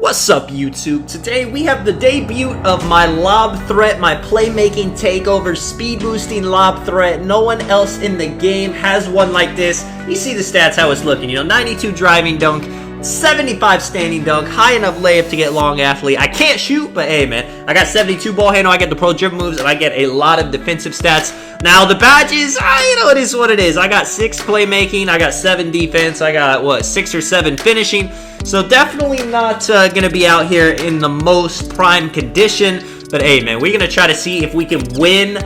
What's up, YouTube? Today we have the debut of my lob threat, my playmaking takeover, speed boosting lob threat. No one else in the game has one like this. You see the stats, how it's looking, 92 driving dunk, 75 standing dunk, high enough layup to get long athlete. I can't shoot, but hey man, I got 72 ball handle, I get the pro dribble moves, and I get a lot of defensive stats. Now the badges, it is what it is. I got 6 playmaking, I got 7 defense, I got 6 or 7 finishing. So definitely not gonna be out here in the most prime condition. But hey man, we're gonna try to see if we can win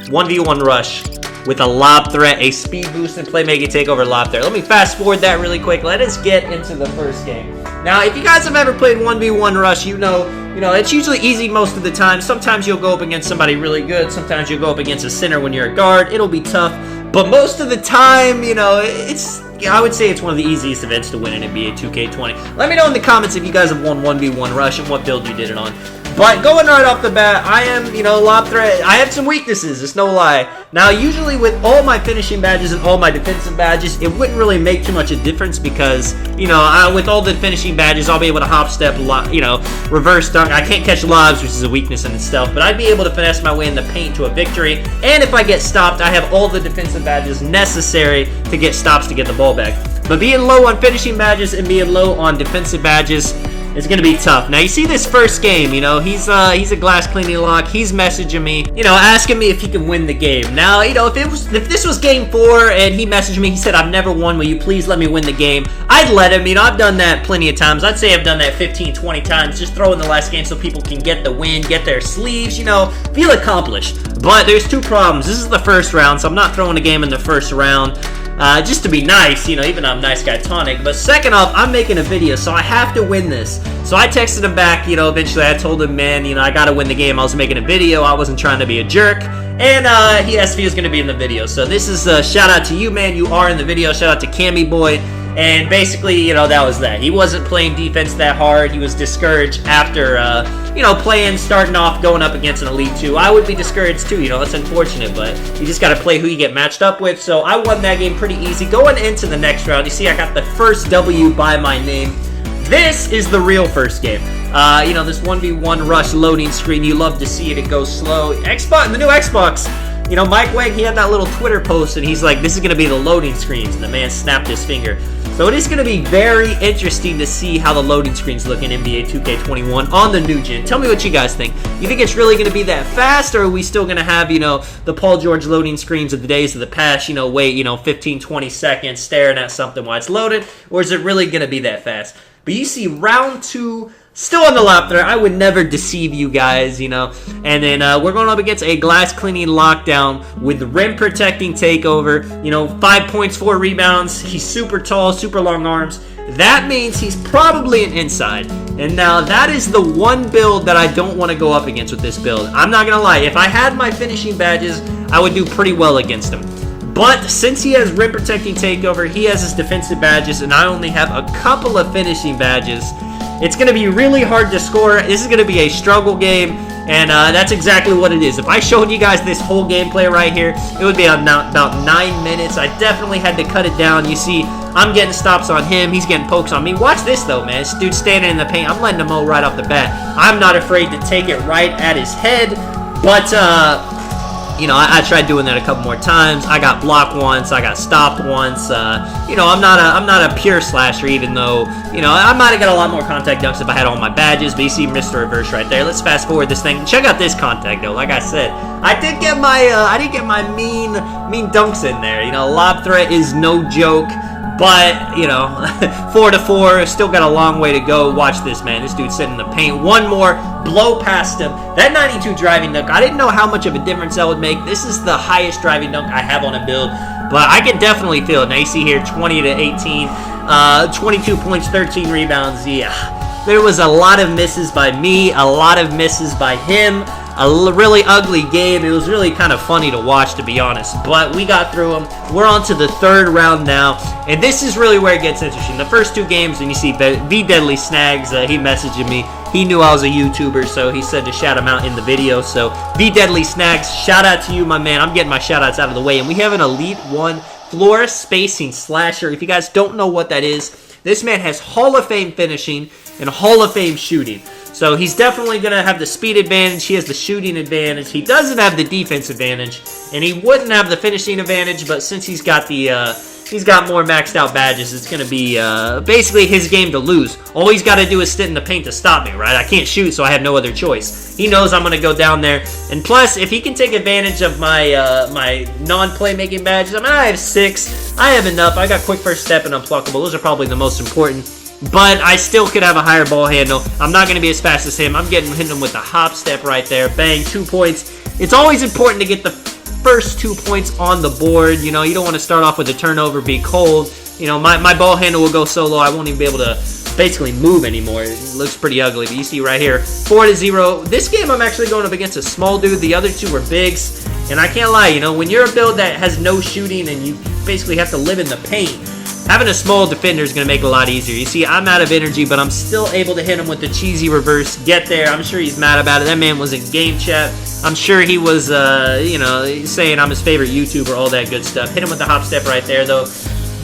1v1 rush with a lob threat, a speed boost and playmaking takeover lob threat. Let me fast forward that really quick. Let us get into the first game. Now, if you guys have ever played 1v1 rush, you know it's usually easy most of the time. Sometimes you'll go up against somebody really good. Sometimes you'll go up against a center when you're a guard. It'll be tough. But most of the time, I would say it's one of the easiest events to win in NBA 2K20. Let me know in the comments if you guys have won 1v1 rush and what build you did it on. But going right off the bat, I am, lob threat. I have some weaknesses, it's no lie. Now, usually with all my finishing badges and all my defensive badges, it wouldn't really make too much a difference because, with all the finishing badges, I'll be able to hop step, reverse dunk. I can't catch lobs, which is a weakness in itself, but I'd be able to finesse my way in the paint to a victory. And if I get stopped, I have all the defensive badges necessary to get stops to get the ball back. But being low on finishing badges and being low on defensive badges, it's going to be tough. Now, you see this first game, he's a glass cleaning lock. He's messaging me, asking me if he can win the game. Now, if this was game 4 and he messaged me, he said, "I've never won, will you please let me win the game?" I'd let him, I've done that plenty of times. I'd say I've done that 15, 20 times. Just throw in the last game so people can get the win, get their sleeves, feel accomplished. But there's 2 problems. This is the first round, so I'm not throwing a game in the first round. Just to be nice, even though I'm nice guy tonic. But second off, I'm making a video, so I have to win this. So I texted him back, eventually I told him, man, I gotta win the game. I was making a video, I wasn't trying to be a jerk. And he asked if he was gonna be in the video. So this is a shout out to you, man. You are in the video. Shout out to Cammy Boy. And basically, that was that. He wasn't playing defense that hard. He was discouraged after, starting off, going up against an Elite 2. I would be discouraged too, it's unfortunate, but you just got to play who you get matched up with. So I won that game pretty easy. Going into the next round, you see I got the first W by my name. This is the real first game. This 1v1 rush loading screen, you love to see it. It goes slow. Xbox, the new Xbox. Mike Wang, he had that little Twitter post, and he's like, this is going to be the loading screens, and the man snapped his finger. So it is going to be very interesting to see how the loading screens look in NBA 2K21 on the new gen. Tell me what you guys think. You think it's really going to be that fast, or are we still going to have, the Paul George loading screens of the days of the past, wait, 15, 20 seconds staring at something while it's loaded, or is it really going to be that fast? But you see round 2... still on the lob threat. I would never deceive you guys, And then we're going up against a glass cleaning lockdown with rim protecting takeover. 5 points, 4 rebounds. He's super tall, super long arms. That means he's probably an inside. And now that is the one build that I don't want to go up against with this build. I'm not going to lie. If I had my finishing badges, I would do pretty well against him. But since he has rim protecting takeover, he has his defensive badges, and I only have a couple of finishing badges. It's going to be really hard to score. This is going to be a struggle game, and that's exactly what it is. If I showed you guys this whole gameplay right here, it would be about 9 minutes. I definitely had to cut it down. You see, I'm getting stops on him. He's getting pokes on me. Watch this, though, man. This dude's standing in the paint. I'm letting him mow right off the bat. I'm not afraid to take it right at his head, but... I tried doing that a couple more times. I got blocked once. I got stopped once. I'm not a pure slasher, even though, I might have got a lot more contact dunks if I had all my badges. But you see Mr. Reverse right there. Let's fast forward this thing. Check out this contact, though. Like I said, I did get my mean dunks in there. Lob threat is no joke. But, 4 to 4, still got a long way to go. Watch this, man. This dude's sitting in the paint. One more, blow past him. That 92 driving dunk, I didn't know how much of a difference that would make. This is the highest driving dunk I have on a build. But I can definitely feel it. Now, you see here, 20 to 18, 22 points, 13 rebounds. Yeah, there was a lot of misses by me, a lot of misses by him. A really ugly game. It was really kind of funny to watch, to be honest. But we got through them. We're on to the 3rd round now. And this is really where it gets interesting. The first 2 games, and you see V Deadly Snags, he messaged me. He knew I was a YouTuber, so he said to shout him out in the video. So, V Deadly Snags, shout out to you, my man. I'm getting my shout outs out of the way. And we have an Elite 1 floor spacing slasher. If you guys don't know what that is, this man has Hall of Fame finishing. and Hall of Fame shooting. So he's definitely going to have the speed advantage. He has the shooting advantage. He doesn't have the defense advantage, and he wouldn't have the finishing advantage, but since he's got the he's got more maxed out badges, it's going to be basically his game to lose. All he's got to do is sit in the paint to stop me, right? I can't shoot, so I have no other choice. He knows I'm going to go down there. And plus, if he can take advantage of my my non-playmaking badges, I mean, I have 6. I have enough. I got quick first step and unpluckable. Those are probably the most important. But I still could have a higher ball handle. I'm not going to be as fast as him. I'm hitting him with the hop step right there. Bang, 2 points. It's always important to get the first 2 points on the board. You know, you don't want to start off with a turnover, be cold. You know, my ball handle will go so low I won't even be able to basically move anymore. It looks pretty ugly, but you see right here, 4-0. This game I'm actually going up against a small dude. The other 2 were bigs. And I can't lie, you know, when you're a build that has no shooting and you basically have to live in the paint, having a small defender is going to make it a lot easier. You see, I'm out of energy, but I'm still able to hit him with the cheesy reverse. Get there. I'm sure he's mad about it. That man was in game chat. I'm sure he was, you know, saying I'm his favorite YouTuber, all that good stuff. Hit him with the hop step right there, though.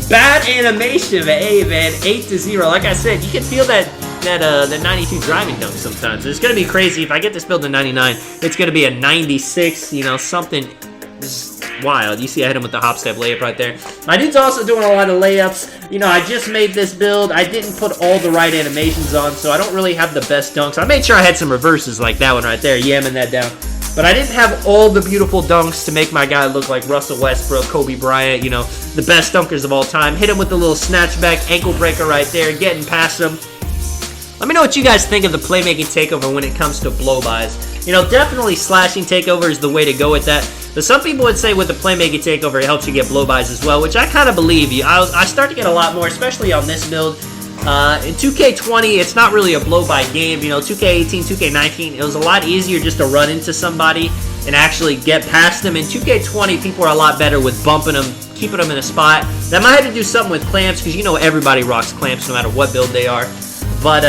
Bad animation, but hey, man, 8-0. Like I said, you can feel that 92 driving dunk sometimes. It's going to be crazy. If I get this build to 99, it's going to be a 96, you know, something just wild. You see I hit him with the hop step layup right there. My dude's also doing a lot of layups. You know, I just made this build. I didn't put all the right animations on, so I don't really have the best dunks. I made sure I had some reverses like that one right there, yamming that down. But I didn't have all the beautiful dunks to make my guy look like Russell Westbrook, Kobe Bryant, you know, the best dunkers of all time. Hit him with the little snatchback ankle breaker right there, getting past him. Let me know what you guys think of the playmaking takeover when it comes to blow-bys. You know, definitely slashing takeover is the way to go with that. But some people would say with the playmaking takeover, it helps you get blow-bys as well, which I kind of believe you. I start to get a lot more, especially on this build. In 2K20, it's not really a blow-by game. You know, 2K18, 2K19, it was a lot easier just to run into somebody and actually get past them. In 2K20, people are a lot better with bumping them, keeping them in a spot. That might have to do something with clamps, because you know everybody rocks clamps no matter what build they are. But,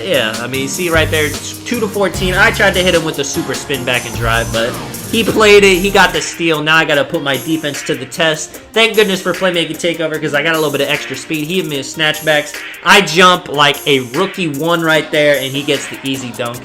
yeah, I mean, you see right there, 2-14. I tried to hit him with the super spin back and drive, but he played it. He got the steal. Now I got to put my defense to the test. Thank goodness for playmaking takeover, because I got a little bit of extra speed. He gave me his snatchbacks. I jump like a rookie 1 right there, and he gets the easy dunk.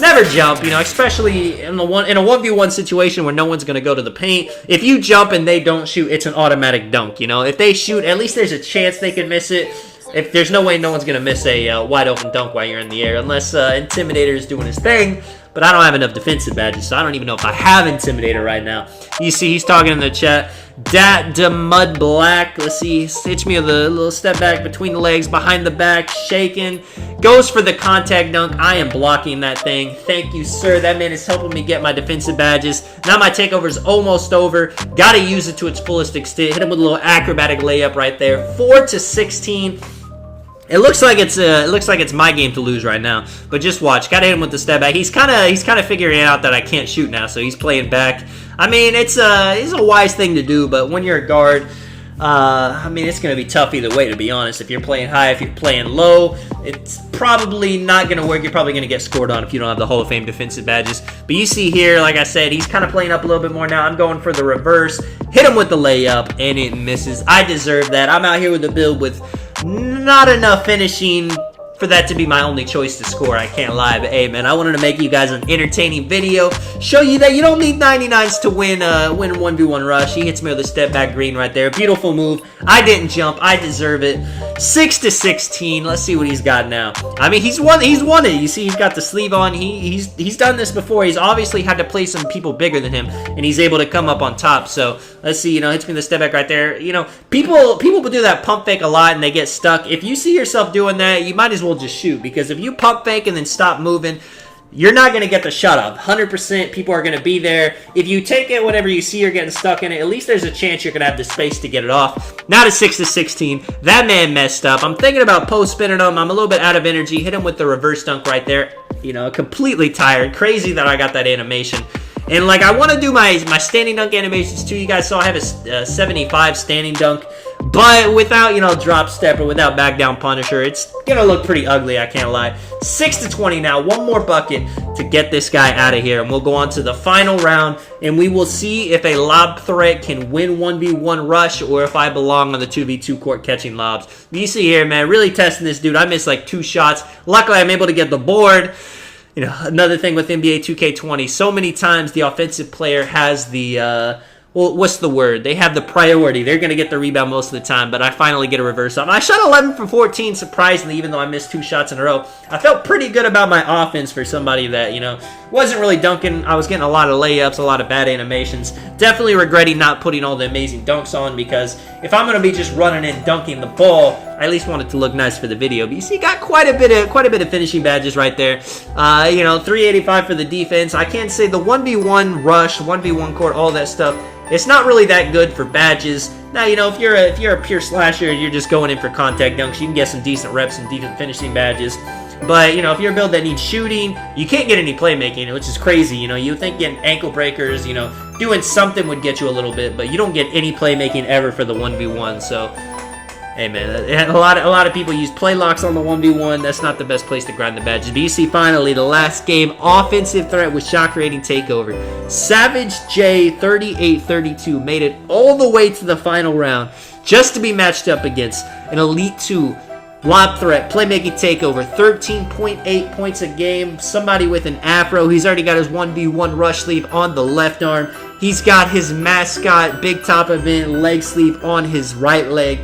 Never jump, you know, especially in a 1v1 situation where no one's going to go to the paint. If you jump and they don't shoot, it's an automatic dunk, you know. If they shoot, at least there's a chance they can miss it. If there's no way no one's going to miss a wide open dunk while you're in the air, unless Intimidator is doing his thing. But I don't have enough defensive badges, so I don't even know if I have Intimidator right now. You see, he's talking in the chat. Dat de Mud Black. Let's see. Hits me with a little step back between the legs, behind the back, shaking. Goes for the contact dunk. I am blocking that thing. Thank you, sir. That man is helping me get my defensive badges. Now my takeover is almost over. Got to use it to its fullest extent. Hit him with a little acrobatic layup right there. 4-16. It looks like it's my game to lose right now, but just watch. Gotta hit him with the step back. He's kind of figuring out that I can't shoot now, so he's playing back. I mean, it's a wise thing to do, but when you're a guard, I mean, it's gonna be tough either way, to be honest. If you're playing high, if you're playing low, it's probably not gonna work. You're probably gonna get scored on if you don't have the Hall of Fame defensive badges. But you see here, like I said, he's kind of playing up a little bit more now. I'm going for the reverse. Hit him with the layup, and it misses. I deserve that. I'm out here with the build with not enough finishing for that to be my only choice to score. I can't lie, but hey, man, I wanted to make you guys an entertaining video, show you that you don't need 99s to win 1v1 rush. He hits me with a step back green right there. Beautiful move. I didn't jump. I deserve it. 6-16. Let's see what he's got now. I mean, he's won it. You see, he's got the sleeve on. He's done this before. He's obviously had to play some people bigger than him, and he's able to come up on top. So let's see. You know, hits me with the step back right there. You know, people do that pump fake a lot, and they get stuck. If you see yourself doing that, you might as well just shoot, because if you pump fake and then stop moving, you're not going to get the shot up. 100% people are going to be there. If you take it whenever you see you're getting stuck in it, at least there's a chance you're going to have the space to get it off. Now to 6-16. That man messed up. I'm thinking about post spinning him. I'm a little bit out of energy. Hit him with the reverse dunk right there. You know, completely tired. Crazy that I got that animation. And like, I want to do my standing dunk animations too. You guys saw I have a 75 standing dunk. But without, you know, drop step or without back down punisher, it's gonna look pretty ugly, I can't lie. 6-20 now. One more bucket to get this guy out of here. And we'll go on to the final round. And we will see if a lob threat can win 1v1 rush or if I belong on the 2v2 court catching lobs. You see here, man, really testing this dude. I missed like 2 shots. Luckily, I'm able to get the board. You know, another thing with NBA 2K20, so many times the offensive player has the, well, what's the word? They have the priority. They're going to get the rebound most of the time, but I finally get a reverse on. I shot 11 for 14, surprisingly, even though I missed 2 shots in a row. I felt pretty good about my offense for somebody that, you know, wasn't really dunking. I was getting a lot of layups, a lot of bad animations. Definitely regretting not putting all the amazing dunks on, because if I'm going to be just running and dunking the ball, I at least want it to look nice for the video. But you see, got quite a bit of finishing badges right there. You know, 385 for the defense. I can't say the 1v1 rush, 1v1 court, all that stuff. It's not really that good for badges. Now, you know, if you're a pure slasher, you're just going in for contact dunks, you can get some decent reps and decent finishing badges. But, you know, if you're a build that needs shooting, you can't get any playmaking, which is crazy. You know, you would think getting ankle breakers, you know, doing something would get you a little bit, but you don't get any playmaking ever for the 1v1. So, hey, man, a lot of people use play locks on the 1v1. That's not the best place to grind the badges. But you see, finally, the last game, offensive threat with shot creating takeover. Savage J, 38-32, made it all the way to the final round just to be matched up against an Elite 2 lob threat, playmaking takeover, 13.8 points a game. Somebody with an afro. He's already got his 1v1 rush sleeve on the left arm. He's got his mascot big top event leg sleeve on his right leg.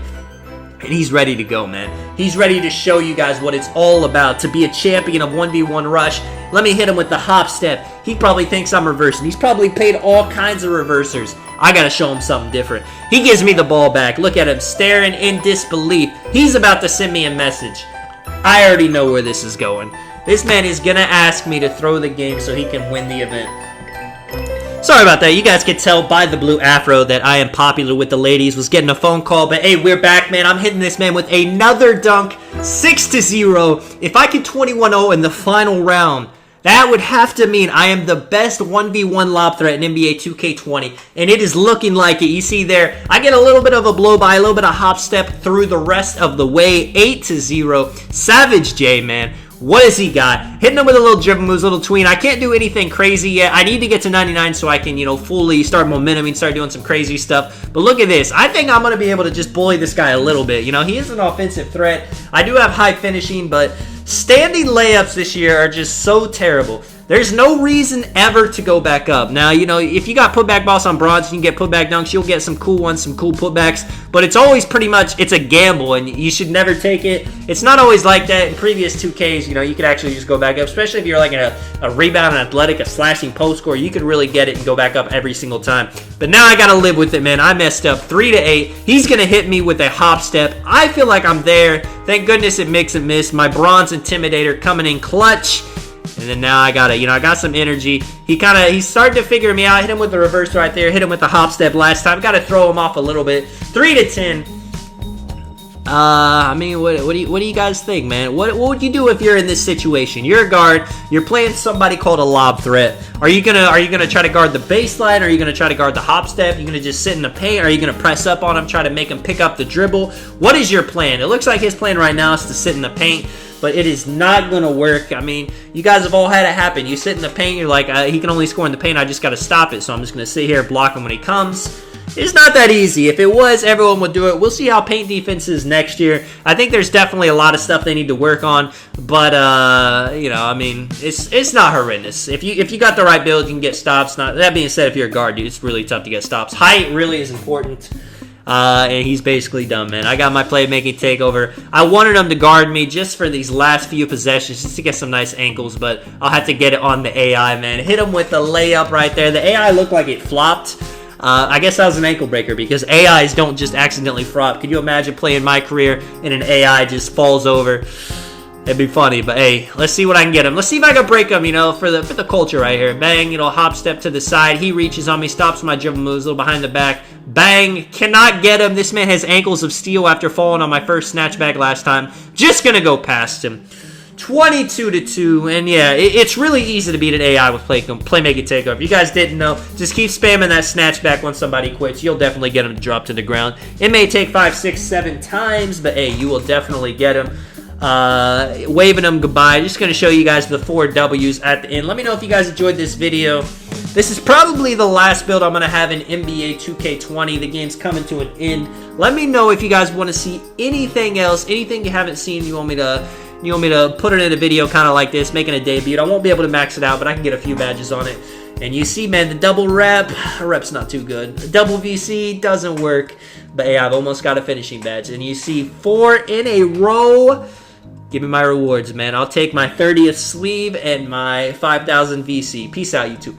And he's ready to go, man. He's ready to show you guys what it's all about, to be a champion of 1v1 rush. Let me hit him with the hop step. He probably thinks I'm reversing. He's probably paid all kinds of reversers. I gotta show him something different. He gives me the ball back. Look at him staring in disbelief. He's about to send me a message. I already know where this is going. This man is gonna ask me to throw the game so he can win the event. Sorry about that. You guys could tell by the blue afro that I am popular with the ladies. Was getting a phone call, but hey, we're back, man. I'm hitting this man with another dunk, 6-0. If I get 21-0 in the final round, that would have to mean I am the best 1v1 lob threat in NBA 2K20, and it is looking like it. You see there, I get a little bit of a blow by, a little bit of hop step through the rest of the way, 8-0. Savage J, man. What has he got? Hitting him with a little dribble moves, a little tween. I can't do anything crazy yet. I need to get to 99 so I can, you know, fully start momentum and start doing some crazy stuff. But look at this. I think I'm going to be able to just bully this guy a little bit. You know, he is an offensive threat. I do have high finishing, but standing layups this year are just so terrible. There's no reason ever to go back up. Now, you know, if you got putback balls on bronze, you can get putback dunks. You'll get some cool ones, some cool putbacks. But it's always pretty much, it's a gamble, and you should never take it. It's not always like that. In previous 2Ks, you know, you could actually just go back up, especially if you're like a rebound, an athletic, a slashing post scorer. You could really get it and go back up every single time. But now I got to live with it, man. I messed up 3-8. He's going to hit me with a hop step. I feel like I'm there. Thank goodness it mix and miss. My bronze intimidator coming in clutch. And then now I got some energy. He's starting to figure me out. Hit him with the reverse right there. Hit him with the hop step last time. Got to throw him off a little bit. 3-10. I mean, what do you guys think, man? What would you do if you're in this situation? You're a guard. You're playing somebody called a lob threat. Are you gonna try to guard the baseline? Are you gonna try to guard the hop step? Are you gonna just sit in the paint? Are you gonna press up on him, try to make him pick up the dribble? What is your plan? It looks like his plan right now is to sit in the paint, but it is not going to work. I mean, you guys have all had it happen. You sit in the paint, you're like, he can only score in the paint, I just got to stop it, so I'm just going to sit here, block him when he comes. It's not that easy. If it was, everyone would do it. We'll see how paint defense is next year. I think there's definitely a lot of stuff they need to work on, but, you know, I mean, it's not horrendous. If you got the right build, you can get stops. That being said, if you're a guard, dude, it's really tough to get stops. Height really is important. And he's basically done, man. I got my playmaking takeover. I wanted him to guard me just for these last few possessions, just to get some nice ankles, but I'll have to get it on the AI, man. Hit him with the layup right there. The AI looked like it flopped. I guess that was an ankle breaker because AIs don't just accidentally flop. Could you imagine playing my career and an AI just falls over? It'd be funny, but hey, let's see what I can get him. Let's see if I can break him, you know, for the culture right here. Bang, you know, hop step to the side. He reaches on me, stops my dribble moves, a little behind the back. Bang, cannot get him. This man has ankles of steel after falling on my first snatchback last time. Just gonna go past him. 22-2, and yeah, it's really easy to beat an AI with Playmaking Takeover. If you guys didn't know, just keep spamming that snatchback when somebody quits. You'll definitely get them to drop to the ground. It may take 5, 6, 7 times, but hey, you will definitely get them. Waving them goodbye. Just going to show you guys the 4 W's at the end. Let me know if you guys enjoyed this video. This is probably the last build I'm going to have in NBA 2K20. The game's coming to an end. Let me know if you guys want to see anything else, anything you haven't seen you want me to put it in a video kind of like this, making a debut. I won't be able to max it out, but I can get a few badges on it. And you see, man, the double rep's not too good. The double VC doesn't work. But hey, I've almost got a finishing badge. And you see 4 in a row. Give me my rewards, man. I'll take my 30th sleeve and my 5,000 VC. Peace out, YouTube.